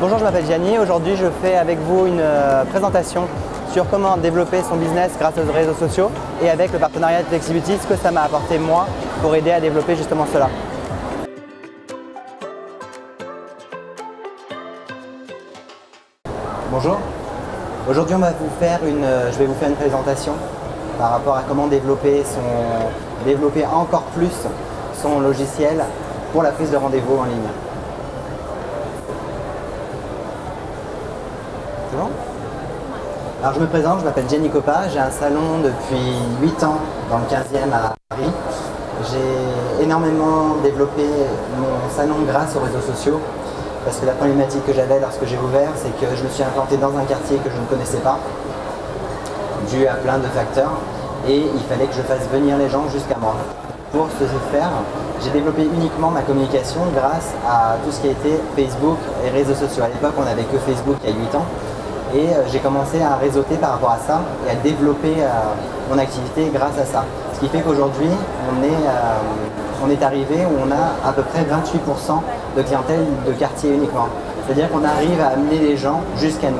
Bonjour, je m'appelle Gianni. Aujourd'hui, je fais avec vous une présentation sur comment développer son business grâce aux réseaux sociaux et avec le partenariat de Flexibility, ce que ça m'a apporté moi pour aider à développer justement cela. Bonjour. Aujourd'hui, je vais vous faire une présentation par rapport à comment développer encore plus son logiciel pour la prise de rendez-vous en ligne. C'est bon ? Alors je me présente, je m'appelle Gianni Coppa, j'ai un salon depuis 8 ans dans le 15e à Paris. J'ai énormément développé mon salon grâce aux réseaux sociaux parce que la problématique que j'avais lorsque j'ai ouvert, c'est que je me suis implanté dans un quartier que je ne connaissais pas, dû à plein de facteurs, et il fallait que je fasse venir les gens jusqu'à moi. Pour ce faire, j'ai développé uniquement ma communication grâce à tout ce qui a été Facebook et réseaux sociaux. À l'époque, on n'avait que Facebook il y a 8 ans. Et j'ai commencé à réseauter par rapport à ça et à développer mon activité grâce à ça. Ce qui fait qu'aujourd'hui, on est arrivé où on a à peu près 28% de clientèle de quartier uniquement. C'est-à-dire qu'on arrive à amener les gens jusqu'à nous.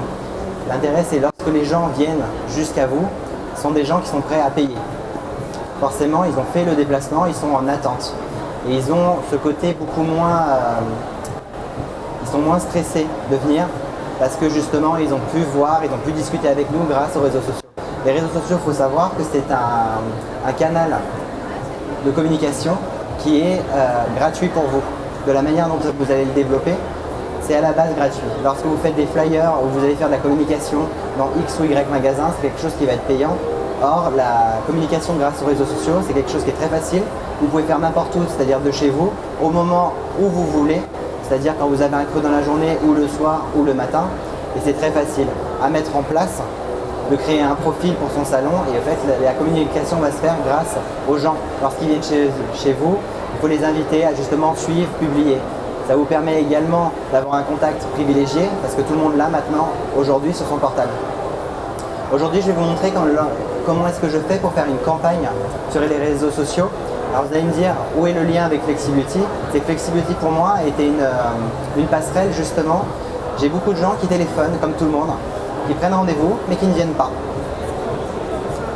L'intérêt, c'est lorsque les gens viennent jusqu'à vous, ce sont des gens qui sont prêts à payer. Forcément, ils ont fait le déplacement, ils sont en attente. Et ils ont ce côté beaucoup moins... ils sont moins stressés de venir parce que justement, ils ont pu voir, ils ont pu discuter avec nous grâce aux réseaux sociaux. Les réseaux sociaux, il faut savoir que c'est un canal de communication qui est gratuit pour vous. De la manière dont vous allez le développer, c'est à la base gratuit. Lorsque vous faites des flyers ou vous allez faire de la communication dans X ou Y magasin, c'est quelque chose qui va être payant. Or, la communication grâce aux réseaux sociaux, c'est quelque chose qui est très facile. Vous pouvez faire n'importe où, c'est-à-dire de chez vous, au moment où vous voulez, c'est-à-dire quand vous avez un creux dans la journée ou le soir ou le matin. Et c'est très facile à mettre en place, de créer un profil pour son salon. Et en fait, la communication va se faire grâce aux gens. Lorsqu'ils viennent chez vous, il faut les inviter à justement suivre, publier. Ça vous permet également d'avoir un contact privilégié parce que tout le monde l'a maintenant, aujourd'hui, sur son portable. Aujourd'hui, je vais vous montrer comment est-ce que je fais pour faire une campagne sur les réseaux sociaux. Alors vous allez me dire, où est le lien avec Flexibility? C'est que Flexibility pour moi était une passerelle justement. J'ai beaucoup de gens qui téléphonent comme tout le monde, qui prennent rendez-vous mais qui ne viennent pas.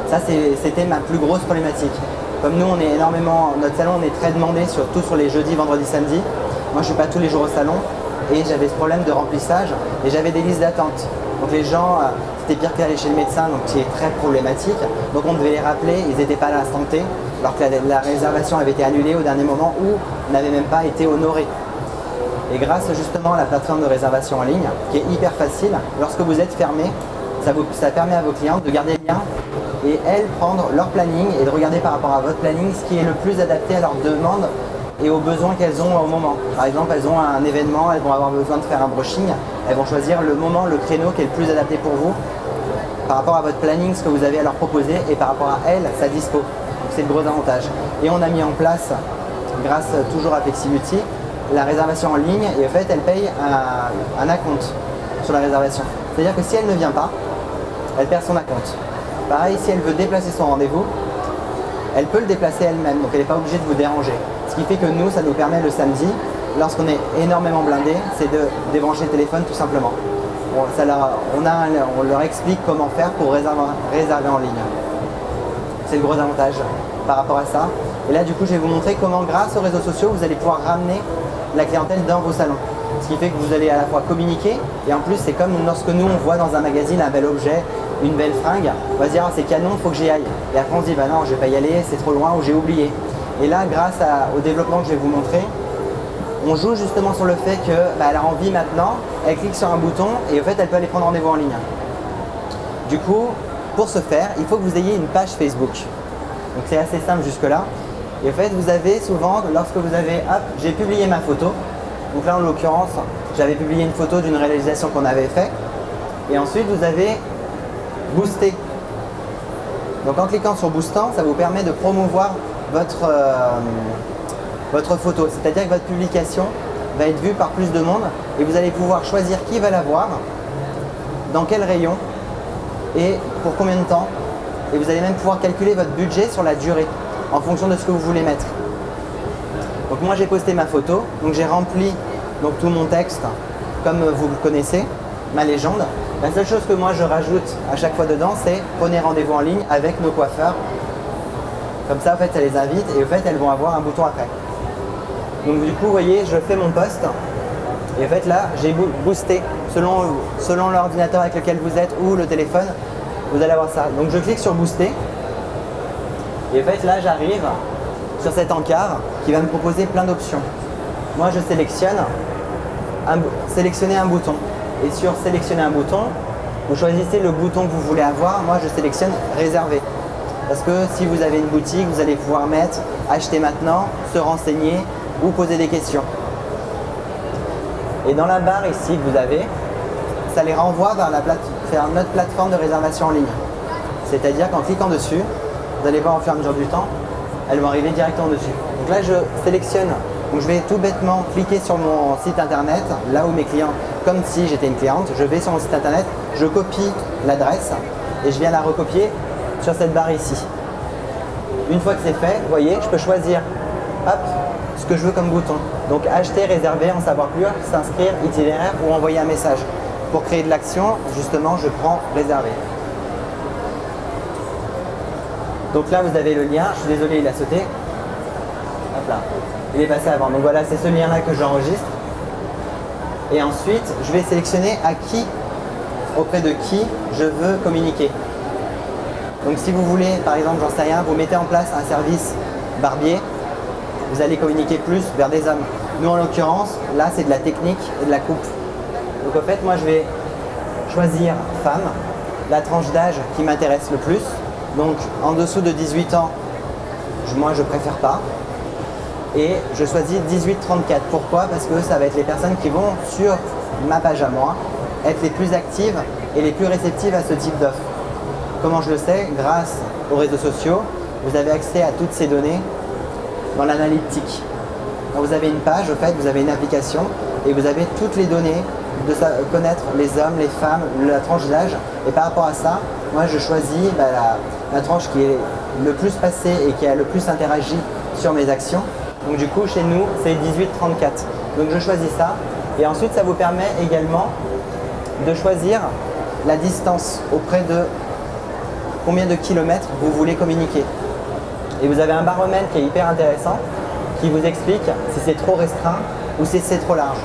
Ça c'était ma plus grosse problématique. Comme nous, notre salon on est très demandé, surtout sur les jeudis, vendredis, samedis. Moi je ne suis pas tous les jours au salon et j'avais ce problème de remplissage et j'avais des listes d'attente. Donc les gens, c'était pire qu'aller chez le médecin, donc qui est très problématique. Donc on devait les rappeler, ils n'étaient pas là à l'instant T, alors que la réservation avait été annulée au dernier moment ou n'avait même pas été honorée. Et grâce justement à la plateforme de réservation en ligne, qui est hyper facile, lorsque vous êtes fermé, ça permet à vos clients de garder le lien et elles prendre leur planning et de regarder par rapport à votre planning ce qui est le plus adapté à leurs demandes et aux besoins qu'elles ont au moment. Par exemple, elles ont un événement, elles vont avoir besoin de faire un brushing, elles vont choisir le moment, le créneau qui est le plus adapté pour vous par rapport à votre planning, ce que vous avez à leur proposer et par rapport à elles, sa dispo. Donc c'est le gros avantage. Et on a mis en place, grâce toujours à Flexibility, la réservation en ligne et en fait elle paye un acompte sur la réservation. C'est-à-dire que si elle ne vient pas, elle perd son acompte. Pareil, si elle veut déplacer son rendez-vous, elle peut le déplacer elle-même, donc elle n'est pas obligée de vous déranger. Ce qui fait que nous, ça nous permet le samedi, lorsqu'on est énormément blindé, c'est de débrancher le téléphone tout simplement. On leur explique comment faire pour réserver en ligne. C'est le gros avantage par rapport à ça. Et là, du coup, je vais vous montrer comment, grâce aux réseaux sociaux, vous allez pouvoir ramener la clientèle dans vos salons. Ce qui fait que vous allez à la fois communiquer, et en plus, c'est comme lorsque nous, on voit dans un magazine un bel objet, une belle fringue, on va se dire, ah, c'est canon, il faut que j'y aille. Et après, on se dit, bah non, je ne vais pas y aller, c'est trop loin, ou j'ai oublié. Et là, grâce au développement que je vais vous montrer, on joue justement sur le fait qu'elle a envie maintenant, elle clique sur un bouton, et en fait, elle peut aller prendre rendez-vous en ligne. Du coup, pour ce faire, il faut que vous ayez une page Facebook. Donc c'est assez simple jusque-là. Et en fait, vous avez souvent, lorsque vous avez, hop, j'ai publié ma photo. Donc là, en l'occurrence, j'avais publié une photo d'une réalisation qu'on avait faite. Et ensuite, vous avez boosté. Donc en cliquant sur boostant, ça vous permet de promouvoir votre photo. C'est-à-dire que votre publication va être vue par plus de monde et vous allez pouvoir choisir qui va la voir, dans quel rayon et pour combien de temps. Et vous allez même pouvoir calculer votre budget sur la durée en fonction de ce que vous voulez mettre. Donc moi j'ai posté ma photo, donc j'ai rempli donc tout mon texte, comme vous le connaissez, ma légende. La seule chose que moi je rajoute à chaque fois dedans, c'est prenez rendez-vous en ligne avec nos coiffeurs. Comme ça, en fait, ça les invite et en fait, elles vont avoir un bouton après. Donc du coup, vous voyez, je fais mon post et en fait là, j'ai boosté selon l'ordinateur avec lequel vous êtes ou le téléphone, vous allez avoir ça. Donc je clique sur booster et en fait là, j'arrive sur cet encart qui va me proposer plein d'options. Moi, je sélectionne sélectionner un bouton et sur sélectionner un bouton, vous choisissez le bouton que vous voulez avoir. Moi, je sélectionne réserver. Parce que si vous avez une boutique, vous allez pouvoir mettre acheter maintenant, se renseigner ou poser des questions. Et dans la barre ici que vous avez, ça les renvoie vers notre plateforme de réservation en ligne. C'est-à-dire qu'en cliquant dessus, vous allez voir au fur et à mesure du temps, elles vont arriver directement dessus. Donc là, je sélectionne, donc je vais tout bêtement cliquer sur mon site internet, là où mes clients, comme si j'étais une cliente, je vais sur mon site internet, je copie l'adresse et je viens la recopier sur cette barre ici. Une fois que c'est fait, vous voyez, je peux choisir hop, ce que je veux comme bouton. Donc acheter, réserver, en savoir plus, s'inscrire, itinéraire ou envoyer un message. Pour créer de l'action, justement, je prends réserver. Donc là, vous avez le lien. Je suis désolé, il a sauté. Hop là. Il est passé avant. Donc voilà, c'est ce lien-là que j'enregistre. Et ensuite, je vais sélectionner à qui, auprès de qui je veux communiquer. Donc si vous voulez, par exemple, j'en sais rien, vous mettez en place un service barbier, vous allez communiquer plus vers des hommes. Nous, en l'occurrence, là, c'est de la technique et de la coupe. Donc en fait, moi, je vais choisir femme, la tranche d'âge qui m'intéresse le plus. Donc en dessous de 18 ans, moi, je préfère pas. Et je choisis 18-34. Pourquoi? Parce que ça va être les personnes qui vont sur ma page à moi être les plus actives et les plus réceptives à ce type d'offre. Comment je le sais? Grâce aux réseaux sociaux, vous avez accès à toutes ces données dans l'analytique. Quand vous avez une page, au fait, vous avez une application et vous avez toutes les données de connaître les hommes, les femmes, la tranche d'âge. Et par rapport à ça, moi je choisis la tranche qui est le plus passée et qui a le plus interagi sur mes actions. Donc du coup, chez nous, c'est 18-34. Donc je choisis ça. Et ensuite, ça vous permet également de choisir la distance auprès de combien de kilomètres vous voulez communiquer. Et vous avez un baromètre qui est hyper intéressant qui vous explique si c'est trop restreint ou si c'est trop large.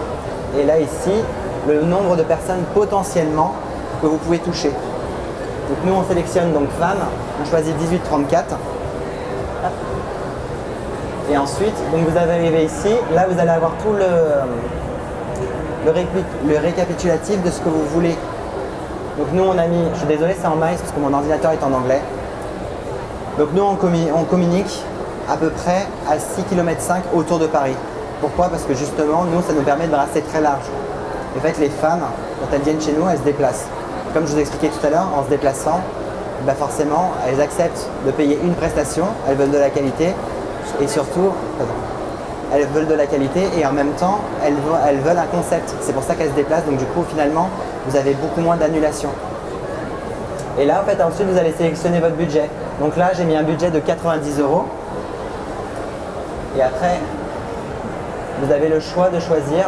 Et là ici, le nombre de personnes potentiellement que vous pouvez toucher. Donc nous on sélectionne donc femmes, on choisit 18-34. Et ensuite, donc vous arrivez ici, là vous allez avoir tout le récapitulatif de ce que vous voulez. Donc nous on a mis, je suis désolé c'est en mice parce que mon ordinateur est en anglais. Donc nous on communique à peu près à 6,5 km autour de Paris. Pourquoi? Parce que justement nous ça nous permet de brasser très large. En fait les femmes, quand elles viennent chez nous, elles se déplacent. Comme je vous expliquais tout à l'heure, en se déplaçant, bah forcément elles acceptent de payer une prestation, elles veulent de la qualité et surtout, elles veulent de la qualité et en même temps elles veulent un concept. C'est pour ça qu'elles se déplacent, donc du coup finalement vous avez beaucoup moins d'annulations. Et là en fait ensuite vous allez sélectionner votre budget. Donc là j'ai mis un budget de 90 €. Et après vous avez le choix de choisir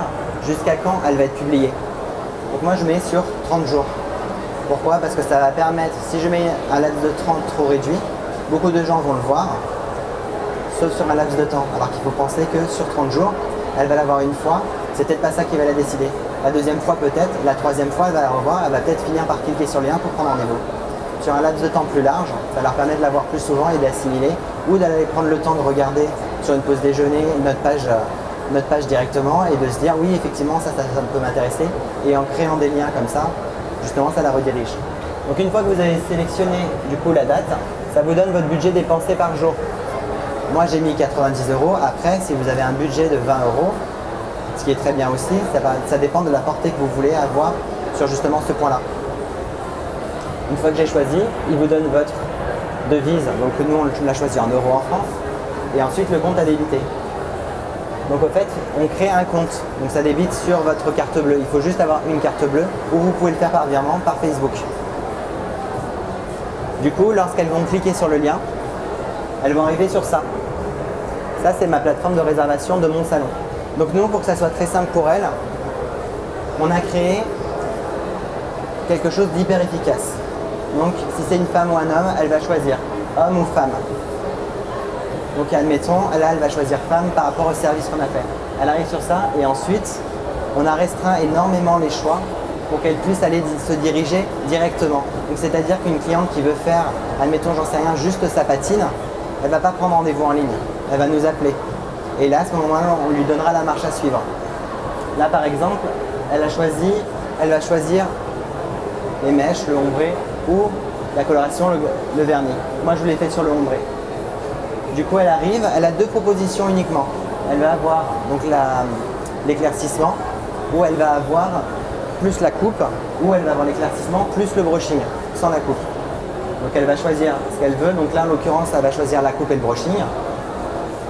jusqu'à quand elle va être publiée. Donc moi je mets sur 30 jours. Pourquoi? Parce que ça va permettre, si je mets un laps de 30 trop réduit, beaucoup de gens vont le voir, sauf sur un laps de temps. Alors qu'il faut penser que sur 30 jours, elle va l'avoir une fois, c'est peut-être pas ça qui va la décider. La deuxième fois peut-être, la troisième fois elle va la revoir, elle va peut-être finir par cliquer sur le lien pour prendre rendez-vous. Sur un laps de temps plus large, ça leur permet de l'avoir plus souvent et d'assimiler, ou d'aller prendre le temps de regarder sur une pause déjeuner notre page directement et de se dire oui effectivement ça peut m'intéresser, et en créant des liens comme ça, justement ça la redirige. Donc une fois que vous avez sélectionné du coup la date, ça vous donne votre budget dépensé par jour. Moi j'ai mis 90 €. Après si vous avez un budget de 20 €, ce qui est très bien aussi, ça dépend de la portée que vous voulez avoir sur justement ce point là. Une fois que j'ai choisi, il vous donne votre devise, donc nous on l'a choisi en euros en France, et ensuite le compte à débiter. Donc au fait, on crée un compte, donc ça débite sur votre carte bleue. Il faut juste avoir une carte bleue, ou vous pouvez le faire par virement, par Facebook. Du coup, lorsqu'elles vont cliquer sur le lien, elles vont arriver sur ça. Ça, c'est ma plateforme de réservation de mon salon. Donc nous, pour que ça soit très simple pour elle, on a créé quelque chose d'hyper efficace. Donc si c'est une femme ou un homme, elle va choisir homme ou femme. Donc admettons, là elle va choisir femme par rapport au service qu'on a fait. Elle arrive sur ça et ensuite on a restreint énormément les choix pour qu'elle puisse aller se diriger directement. Donc c'est-à-dire qu'une cliente qui veut faire, admettons j'en sais rien, juste sa patine, elle ne va pas prendre rendez-vous en ligne, elle va nous appeler. Et là à ce moment-là, on lui donnera la marche à suivre. Là par exemple, elle va choisir les mèches, le ombré ou la coloration, le vernis. Moi je l'ai fait sur le ombré. Du coup elle arrive, elle a deux propositions uniquement. Elle va avoir donc l'éclaircissement, ou elle va avoir plus la coupe, ou elle va avoir l'éclaircissement plus le brushing, sans la coupe. Donc elle va choisir ce qu'elle veut. Donc là en l'occurrence elle va choisir la coupe et le brushing.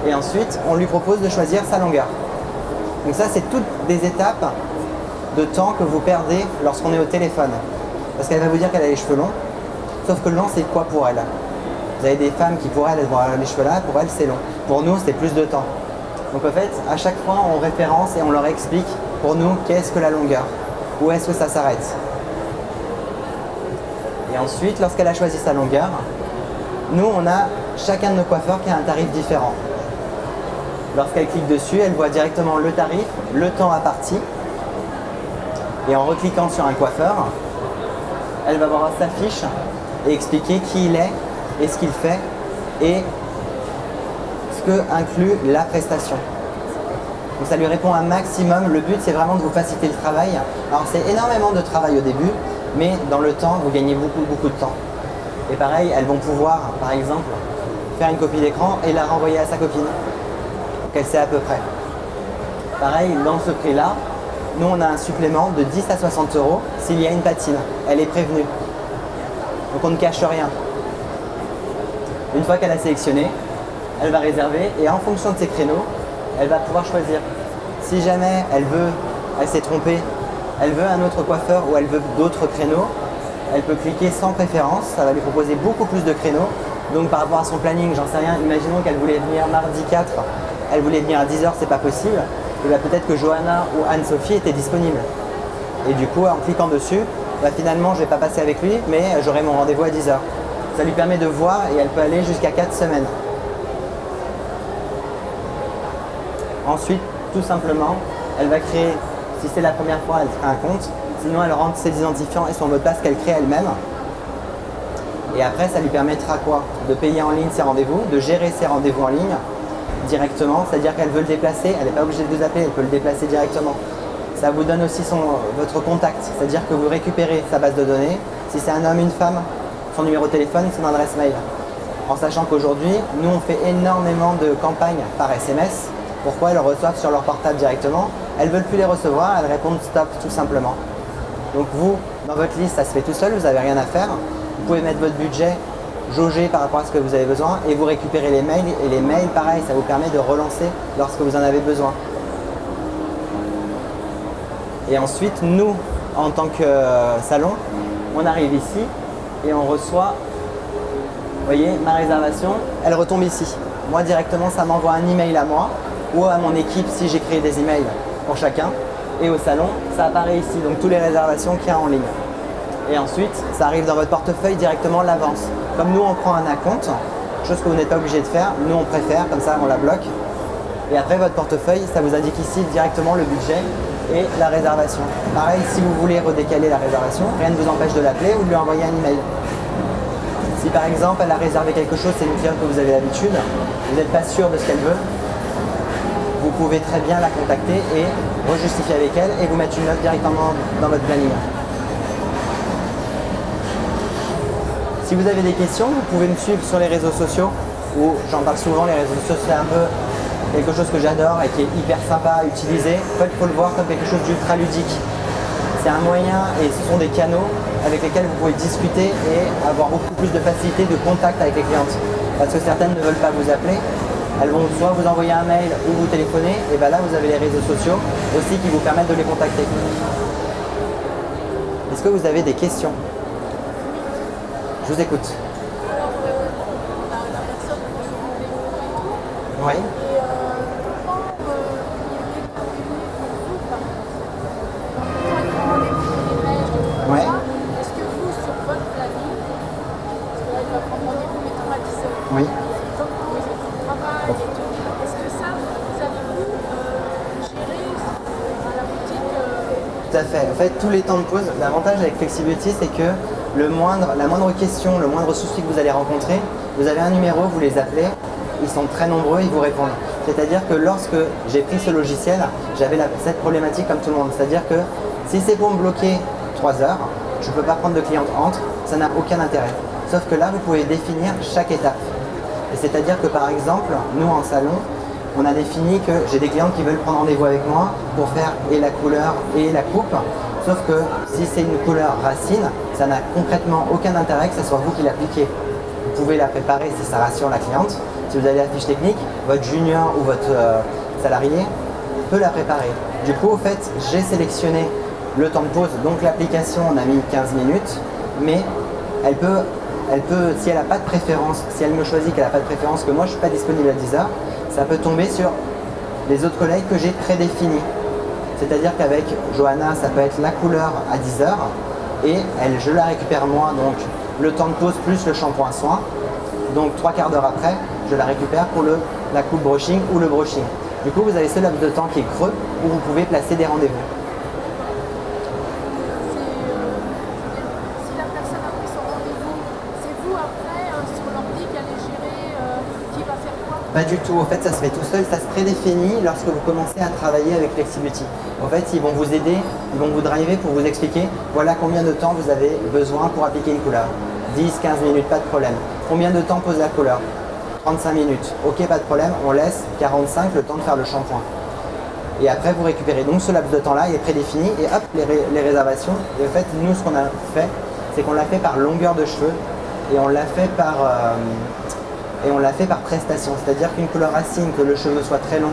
Et ensuite on lui propose de choisir sa longueur. Donc ça c'est toutes des étapes de temps que vous perdez lorsqu'on est au téléphone. Parce qu'elle va vous dire qu'elle a les cheveux longs, sauf que le long c'est quoi pour elle? Vous avez des femmes qui pour elles vont avoir les cheveux là, pour elles c'est long. Pour nous c'est plus de temps. Donc en fait à chaque fois on référence et on leur explique pour nous qu'est-ce que la longueur, où est-ce que ça s'arrête. Et ensuite lorsqu'elle a choisi sa longueur, nous on a chacun de nos coiffeurs qui a un tarif différent. Lorsqu'elle clique dessus, elle voit directement le tarif, le temps imparti. Et en recliquant sur un coiffeur, elle va voir sa fiche et expliquer qui il est et ce qu'il fait et ce que inclut la prestation. Donc ça lui répond un maximum. Le but c'est vraiment de vous faciliter le travail. Alors c'est énormément de travail au début, mais dans le temps vous gagnez beaucoup de temps. Et pareil, elles vont pouvoir par exemple faire une copie d'écran et la renvoyer à sa copine. Donc elle sait à peu près. Pareil, dans ce prix là, nous on a un supplément de 10 à 60 € s'il y a une patine. Elle est prévenue. Donc on ne cache rien. Une fois qu'elle a sélectionné, elle va réserver et en fonction de ses créneaux, elle va pouvoir choisir. Si jamais elle s'est trompée, elle veut un autre coiffeur ou elle veut d'autres créneaux, elle peut cliquer sans préférence, ça va lui proposer beaucoup plus de créneaux. Donc par rapport à son planning, j'en sais rien, imaginons qu'elle voulait venir mardi 4, elle voulait venir à 10 h, c'est pas possible. Et bien peut-être que Johanna ou Anne-Sophie étaient disponibles. Et du coup, en cliquant dessus, finalement je ne vais pas passer avec lui, mais j'aurai mon rendez-vous à 10 h. Ça lui permet de voir et elle peut aller jusqu'à 4 semaines. Ensuite, tout simplement, elle va créer, si c'est la première fois, elle crée un compte. Sinon, elle rentre ses identifiants et son mot de passe qu'elle crée elle-même. Et après, ça lui permettra quoi? De payer en ligne ses rendez-vous, de gérer ses rendez-vous en ligne directement. C'est-à-dire qu'elle veut le déplacer, elle n'est pas obligée de vous appeler, elle peut le déplacer directement. Ça vous donne aussi votre contact, c'est-à-dire que vous récupérez sa base de données. Si c'est un homme, une femme, son numéro de téléphone, son adresse mail. En sachant qu'aujourd'hui, nous on fait énormément de campagnes par SMS. Pourquoi? Elles reçoivent sur leur portable directement. Elles ne veulent plus les recevoir, elles répondent stop tout simplement. Donc vous, dans votre liste, ça se fait tout seul, vous n'avez rien à faire. Vous pouvez mettre votre budget, jauger par rapport à ce que vous avez besoin et vous récupérez les mails. Et les mails, pareil, ça vous permet de relancer lorsque vous en avez besoin. Et ensuite, nous, en tant que salon, on arrive ici et on reçoit, vous voyez, ma réservation, elle retombe ici. Moi, directement, ça m'envoie un email à moi ou à mon équipe si j'ai créé des emails pour chacun. Et au salon, ça apparaît ici, donc toutes les réservations qu'il y a en ligne. Et ensuite, ça arrive dans votre portefeuille directement l'avance. Comme nous, on prend un acompte, chose que vous n'êtes pas obligé de faire, nous on préfère, comme ça on la bloque. Et après votre portefeuille, ça vous indique ici directement le budget et la réservation. Pareil, si vous voulez redécaler la réservation, rien ne vous empêche de l'appeler ou de lui envoyer un email. Si par exemple elle a réservé quelque chose, c'est une cliente que vous avez l'habitude, vous n'êtes pas sûr de ce qu'elle veut, vous pouvez très bien la contacter et rejustifier avec elle et vous mettre une note directement dans votre planning. Si vous avez des questions, vous pouvez me suivre sur les réseaux sociaux où j'en parle souvent. Les réseaux sociaux, c'est un peu quelque chose que j'adore et qui est hyper sympa à utiliser. En fait, il faut le voir comme quelque chose d'ultra ludique. C'est un moyen et ce sont des canaux avec lesquels vous pouvez discuter et avoir beaucoup plus de facilité de contact avec les clientes. Parce que certaines ne veulent pas vous appeler, elles vont soit vous envoyer un mail ou vous téléphoner, et bien là vous avez les réseaux sociaux aussi qui vous permettent de les contacter. Est-ce que vous avez des questions? Je vous écoute. Alors, la personne pour son rendez-vous et tout. Oui. Et pourquoi il y avait Tout à fait. En fait, tous les temps de pause, l'avantage avec Flexibility, c'est que la moindre question, le moindre souci que vous allez rencontrer, vous avez un numéro, vous les appelez, ils sont très nombreux, ils vous répondent. C'est-à-dire que lorsque j'ai pris ce logiciel, j'avais cette problématique comme tout le monde. C'est-à-dire que si c'est pour me bloquer 3 heures, je ne peux pas prendre de cliente entre, ça n'a aucun intérêt. Sauf que là, vous pouvez définir chaque étape. Et c'est-à-dire que par exemple, nous en salon, on a défini que j'ai des clientes qui veulent prendre rendez-vous avec moi pour faire et la couleur et la coupe. Sauf que si c'est une couleur racine, ça n'a concrètement aucun intérêt que ce soit vous qui l'appliquez. Vous pouvez la préparer si ça rassure la cliente. Si vous avez la fiche technique, votre junior ou votre salarié peut la préparer. Du coup, au fait, j'ai sélectionné le temps de pause. Donc l'application, on a mis 15 minutes, mais elle peut, si elle n'a pas de préférence, si elle me choisit qu'elle n'a pas de préférence, que moi je ne suis pas disponible à 10 heures, ça peut tomber sur les autres collègues que j'ai prédéfinis. C'est-à-dire qu'avec Johanna, ça peut être la couleur à 10 heures et je la récupère moi, donc le temps de pause plus le shampoing soin. Donc 3/4 d'heure après, je la récupère pour la coupe brushing ou le brushing. Du coup, vous avez ce laps de temps qui est creux où vous pouvez placer des rendez-vous. Si la personne a pris son rendez-vous, c'est vous après sur l'ordi qui allez gérer qui va faire quoi? Pas du tout, en fait ça se fait tout seul, ça se prédéfinit lorsque vous commencez à travailler avec Flexibility. En fait, ils vont vous aider, ils vont vous driver pour vous expliquer voilà combien de temps vous avez besoin pour appliquer une couleur. 10-15 minutes, pas de problème. Combien de temps pose la couleur? 35 minutes. Ok, pas de problème, on laisse 45 le temps de faire le shampoing. Et après, vous récupérez. Donc ce laps de temps-là est prédéfini et hop, les réservations. Et en fait, nous, ce qu'on a fait, c'est qu'on l'a fait par longueur de cheveux et on l'a fait par prestation. C'est-à-dire qu'une couleur racine, que le cheveu soit très long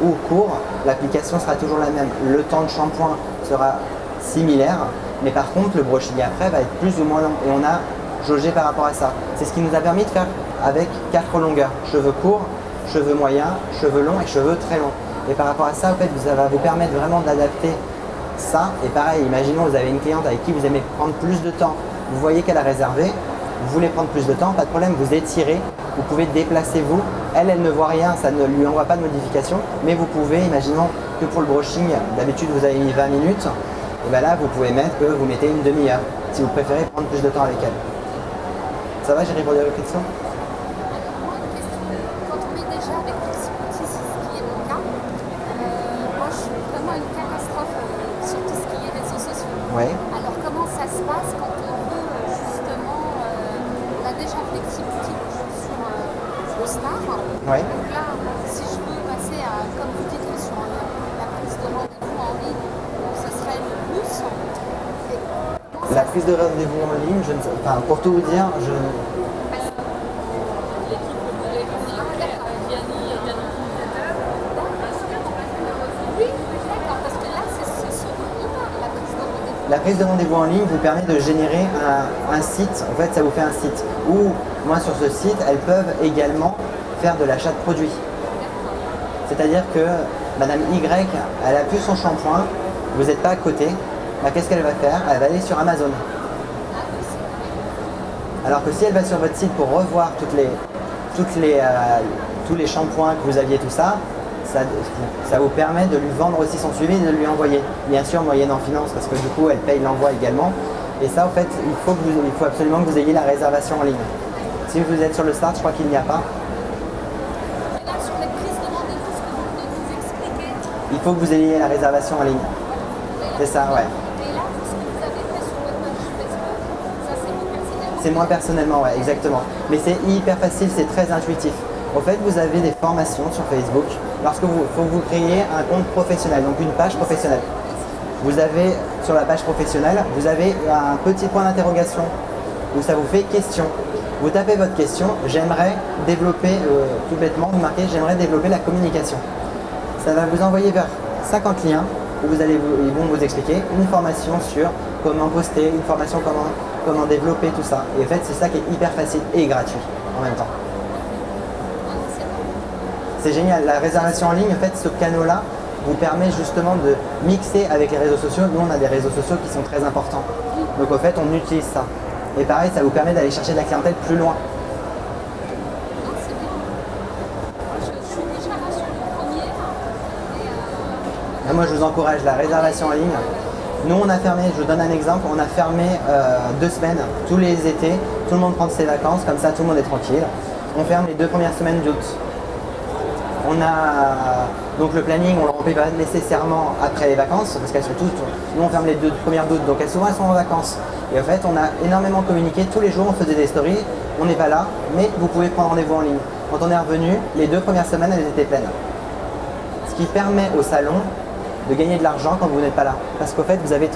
ou court, l'application sera toujours la même. Le temps de shampoing sera similaire, mais par contre, le brushing après va être plus ou moins long. Et on a jaugé par rapport à ça. C'est ce qui nous a permis de faire avec 4 longueurs. Cheveux courts, cheveux moyens, cheveux longs et cheveux très longs. Et par rapport à ça, en fait, ça va vous permettre vraiment d'adapter ça. Et pareil, imaginons vous avez une cliente avec qui vous aimez prendre plus de temps. Vous voyez qu'elle a réservé, vous voulez prendre plus de temps, pas de problème, vous étirez, vous pouvez déplacer vous. Elle ne voit rien, ça ne lui envoie pas de modification, mais vous pouvez, imaginons que pour le brushing, d'habitude vous avez mis 20 minutes, et bien là vous pouvez mettre que vous mettez une demi-heure, si vous préférez prendre plus de temps avec elle. Ça va, j'ai répondu à votre question? Moi, une question. Quand on est déjà avec Flexibility, ce qui est mon cas, moi je suis vraiment une catastrophe sur tout ce qui est réseaux sociaux. Oui. Alors comment ça se passe quand on veut justement, on a déjà Flexibility sur le Star. Oui. Donc là, si je veux passer à, comme vous dites, sur la prise de rendez-vous en ligne, ce serait le plus. Et comment La ça prise de rendez-vous en ligne, je ne sais, enfin, pour tout vous dire, je... Oui, d'accord, parce que là, c'est sur la prise de rendez-vous. La prise de rendez-vous en ligne vous permet de générer un site. En fait, ça vous fait un site où, moi, sur ce site, elles peuvent également faire de l'achat de produits. C'est-à-dire que Madame Y, elle a plus son shampoing, vous n'êtes pas à côté, bah, qu'est-ce qu'elle va faire? Elle va aller sur Amazon. Alors que si elle va sur votre site pour revoir tous les shampoings que vous aviez, tout ça, ça vous permet de lui vendre aussi son suivi et de lui envoyer. Bien sûr, moyennant finance, parce que du coup, elle paye l'envoi également. Et ça, en fait, il faut absolument que vous ayez la réservation en ligne. Si vous êtes sur le start, je crois qu'il n'y a pas. Et là, sur les prises de rendez-vous, ce que vous venez de nous expliquer, Il faut que vous ayez la réservation en ligne. C'est ça, ouais. et là, ce que vous avez fait sur votre page Facebook, ça c'est vous personnellement. C'est moi personnellement, ouais, exactement. Mais c'est hyper facile, c'est très intuitif. En fait, vous avez des formations sur Facebook. Lorsque vous créez un compte professionnel, donc une page professionnelle. Vous avez, sur la page professionnelle, vous avez un petit point d'interrogation où ça vous fait question. Vous tapez votre question, j'aimerais développer, tout bêtement, vous marquez j'aimerais développer la communication. Ça va vous envoyer vers 50 liens où ils vont vous expliquer une formation sur comment poster, une formation comment développer tout ça. Et en fait, c'est ça qui est hyper facile et gratuit en même temps. C'est génial. La réservation en ligne, en fait, ce canal-là vous permet justement de mixer avec les réseaux sociaux. Nous, on a des réseaux sociaux qui sont très importants. Donc, en fait, on utilise ça. Et pareil, ça vous permet d'aller chercher de la clientèle plus loin. Non, c'est bien. Moi, je suis déjà là sur le premier. Moi, je vous encourage la réservation en ligne. Nous, on a fermé, je vous donne un exemple, on a fermé 2 semaines, tous les étés, tout le monde prend ses vacances, comme ça tout le monde est tranquille. On ferme les 2 premières semaines d'août. On a donc le planning, on ne le remplit pas nécessairement après les vacances, parce qu'elles sont toutes, nous on ferme les 2 premières d'août, donc souvent elles sont en vacances. Et en fait, on a énormément communiqué, tous les jours on faisait des stories, on n'est pas là, mais vous pouvez prendre rendez-vous en ligne. Quand on est revenu, les 2 premières semaines, elles étaient pleines. Ce qui permet au salon de gagner de l'argent quand vous n'êtes pas là. Parce qu'au fait, vous avez 30%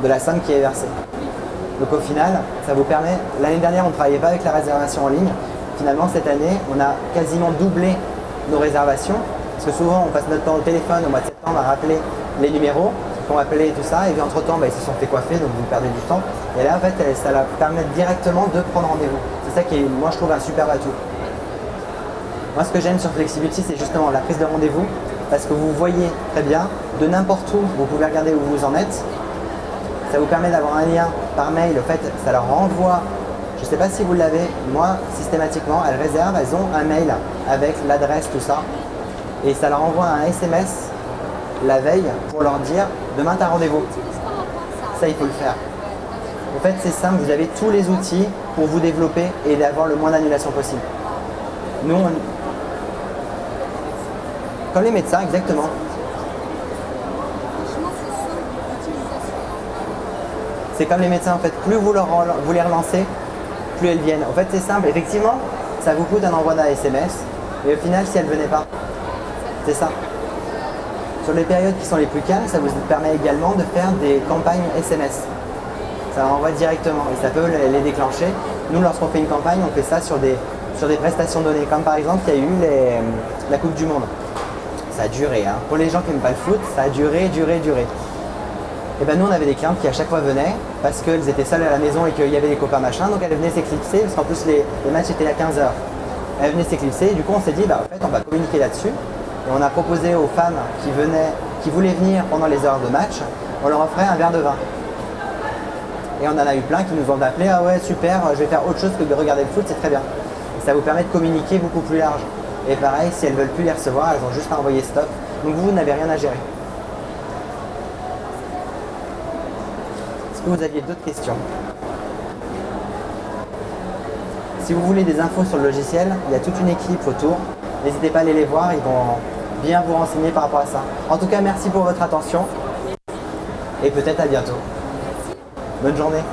de la somme qui est versée. Donc au final, ça vous permet, l'année dernière, on ne travaillait pas avec la réservation en ligne. Finalement, cette année, on a quasiment doublé nos réservations. Parce que souvent, on passe notre temps au téléphone au mois de septembre à rappeler les numéros qu'on appelait et tout ça. Et puis entre-temps, ils se sont fait coiffer, donc vous perdez du temps. Et là, en fait, ça leur permet directement de prendre rendez-vous. C'est ça qui est, moi, je trouve un super atout. Moi, ce que j'aime sur Flexibility, c'est justement la prise de rendez-vous. Parce que vous voyez très bien, de n'importe où, vous pouvez regarder où vous en êtes. Ça vous permet d'avoir un lien par mail. En fait, ça leur renvoie, je ne sais pas si vous l'avez, moi, systématiquement, elles réservent, elles ont un mail avec l'adresse, tout ça. Et ça leur envoie un SMS la veille pour leur dire, demain, tu as rendez-vous. Ça, il faut le faire. En fait, c'est simple, vous avez tous les outils pour vous développer et d'avoir le moins d'annulations possible. Nous, comme les médecins, exactement. C'est comme les médecins, en fait, plus vous les relancez, plus elles viennent. En fait, c'est simple, effectivement, ça vous coûte un envoi d'un SMS, et au final, si elles ne venaient pas, c'est ça. Sur les périodes qui sont les plus calmes, ça vous permet également de faire des campagnes SMS. Ça envoie directement, et ça peut les déclencher. Nous, lorsqu'on fait une campagne, on fait ça sur des prestations données, comme par exemple, il y a eu la Coupe du Monde. Ça a duré, hein. Pour les gens qui n'aiment pas le foot, ça a duré. Et ben nous on avait des clientes qui à chaque fois venaient parce qu'elles étaient seules à la maison et qu'il y avait des copains machin, donc elles venaient s'éclipser parce qu'en plus les matchs étaient à 15h. Elles venaient s'éclipser et du coup on s'est dit en fait on va communiquer là-dessus et on a proposé aux femmes qui voulaient venir pendant les heures de match, on leur offrait un verre de vin. Et on en a eu plein qui nous ont appelé, ah ouais super, je vais faire autre chose que de regarder le foot, c'est très bien. Et ça vous permet de communiquer beaucoup plus large. Et pareil, si elles ne veulent plus les recevoir, elles ont juste à envoyer stop. Donc vous n'avez rien à gérer. Est-ce que vous aviez d'autres questions? Si vous voulez des infos sur le logiciel, il y a toute une équipe autour. N'hésitez pas à aller les voir, ils vont bien vous renseigner par rapport à ça. En tout cas, merci pour votre attention et peut-être à bientôt. Bonne journée.